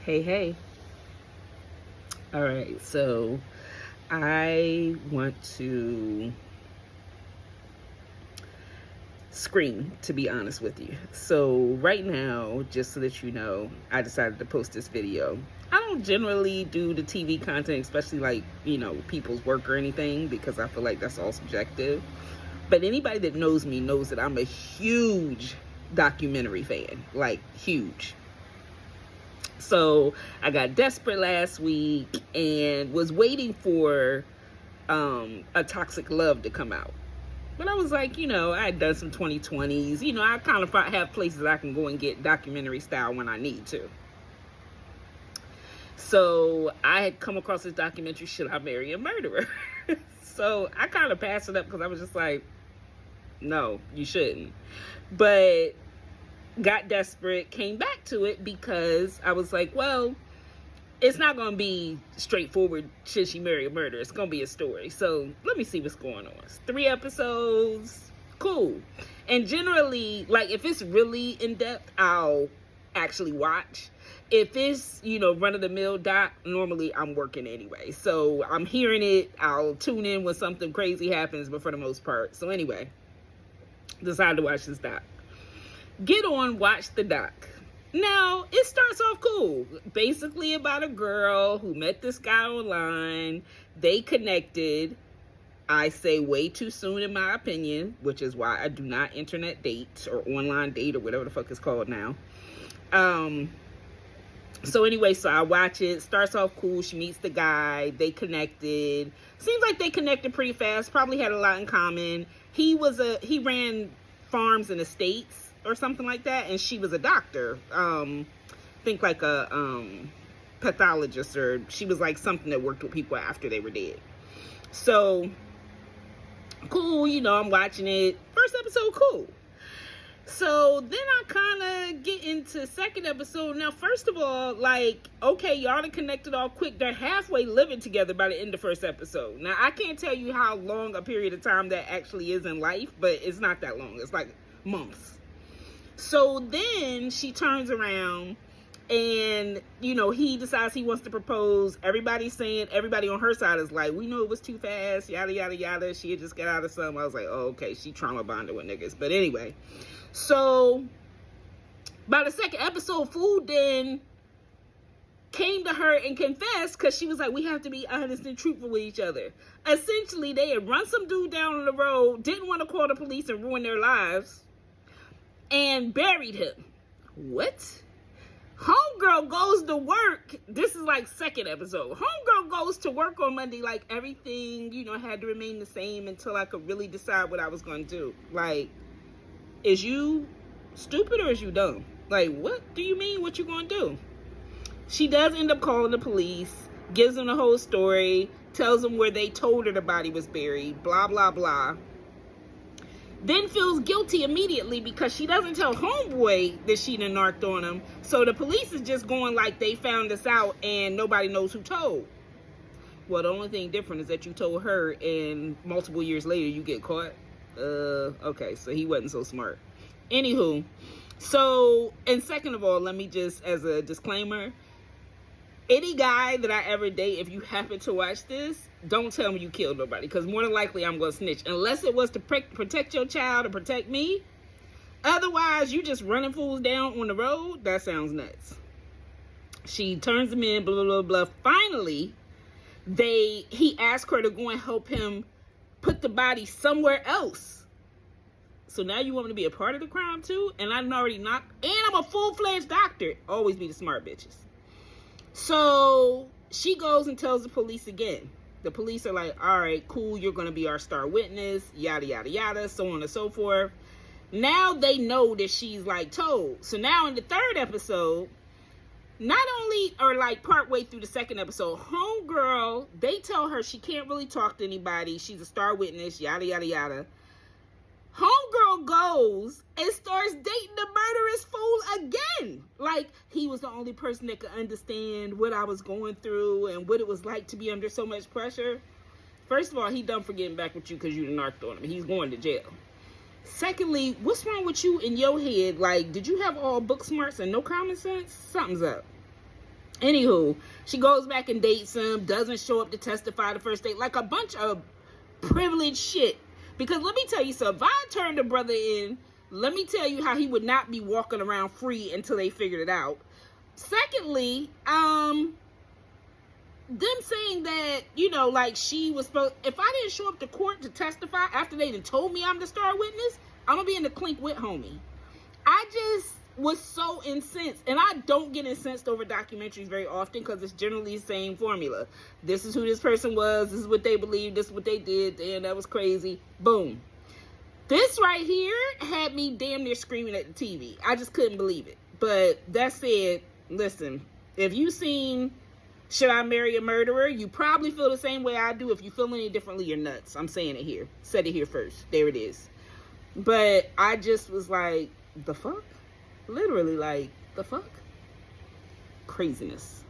Hey, hey. All right, so I want to scream, to be honest with you. So, right now, just so that you know, I decided to post this video. I don't generally do the TV content, especially like, people's work or anything, because I feel like that's all subjective. But anybody that knows me knows that I'm a huge documentary fan, like, huge. So I got desperate last week and was waiting for A Toxic Love to come out. But I was like, I had done some 2020s. I kind of have places I can go and get documentary style when I need to. So I had come across this documentary, Should I Marry a Murderer? So I kind of passed it up because I was just like, no, you shouldn't. But got desperate, came back to it because I was like, well, it's not going to be straightforward, should she marry a murderer? It's going to be a story. So let me see what's going on. It's 3 episodes. Cool. And generally, like, if it's really in-depth, I'll actually watch. If it's, run-of-the-mill doc, normally I'm working anyway. So I'm hearing it. I'll tune in when something crazy happens, but for the most part. So anyway, decided to watch this doc. Get on, watch the doc. Now, it starts off cool. Basically about a girl who met this guy online. They connected. I say way too soon in my opinion, which is why I do not internet date or online date or whatever the fuck it's called now. So anyway, so I watch it. Starts off cool. She meets the guy. They connected. Seems like they connected pretty fast. Probably had a lot in common. He ran farms and estates or something like that, and she was a doctor. Think like a pathologist, or she was like something that worked with people after they were dead. So cool, I'm watching it. First episode, cool. So then I kind of get into second episode. Now, first of all, like, okay, y'all done connected all quick. They're halfway living together by the end of the first episode. Now, I can't tell you how long a period of time that actually is in life, but it's not that long. It's like months. So then she turns around and, he decides he wants to propose. Everybody's saying, everybody on her side is like, we know it was too fast, yada, yada, yada. She had just got out of something. I was like, oh, okay, she trauma bonded with niggas. But anyway, so by the second episode, fool then came to her and confessed because she was like, we have to be honest and truthful with each other. Essentially, they had run some dude down on the road, didn't want to call the police and ruin their lives, and buried him. What? Homegirl goes to work. This is like second episode. Homegirl goes to work on Monday like everything, had to remain the same until I could really decide what I was going to do. Like, is you stupid or is you dumb? Like, what do you mean what you going to do? She does end up calling the police, gives them the whole story, tells them where they told her the body was buried, blah, blah, blah. Then feels guilty immediately because she doesn't tell homeboy that she done narked on him. So the police is just going like they found this out and nobody knows who told. Well, the only thing different is that you told her and multiple years later you get caught. Okay, so he wasn't so smart. Anywho, so, and second of all, let me just, as a disclaimer, any guy that I ever date, if you happen to watch this, don't tell me you killed nobody, because more than likely I'm going to snitch. Unless it was to protect your child or protect me. Otherwise, you just running fools down on the road. That sounds nuts. She turns him in, blah, blah, blah. Finally, he asked her to go and help him put the body somewhere else. So now you want me to be a part of the crime too? And I'm already not. And I'm a full-fledged doctor. Always be the smart bitches. So she goes and tells the police again. The police are like, all right, cool, you're going to be our star witness, yada, yada, yada, so on and so forth. Now they know that she's like told. So now in the third episode, not only are like partway through the second episode, homegirl, they tell her she can't really talk to anybody. She's a star witness, yada, yada, yada. Homegirl goes and starts dating the murderous fool again. Like, he was the only person that could understand what I was going through and what it was like to be under so much pressure. First of all, he done for getting back with you because you narked on him. He's going to jail. Secondly, what's wrong with you in your head? Like, did you have all book smarts and no common sense? Something's up. Anywho, she goes back and dates him, doesn't show up to testify the first date, like a bunch of privileged shit. Because let me tell you something, if I turned a brother in, let me tell you how he would not be walking around free until they figured it out. Secondly, them saying that, you know, like she was supposed, if I didn't show up to court to testify after they done told me I'm the star witness, I'm gonna be in the clink with homie. I just was so incensed, and I don't get incensed over documentaries very often because it's generally the same formula. This is who this person was, this is what they believed, this is what they did, and that was crazy. Boom. This right here had me damn near screaming at the TV. I just couldn't believe it. But that said, listen, if you seen Should I Marry a Murderer, you probably feel the same way I do. If you feel any differently, you're nuts. I'm saying it here. Said it here first. There it is. But I just was like, the fuck? Literally, like, the fuck? Craziness.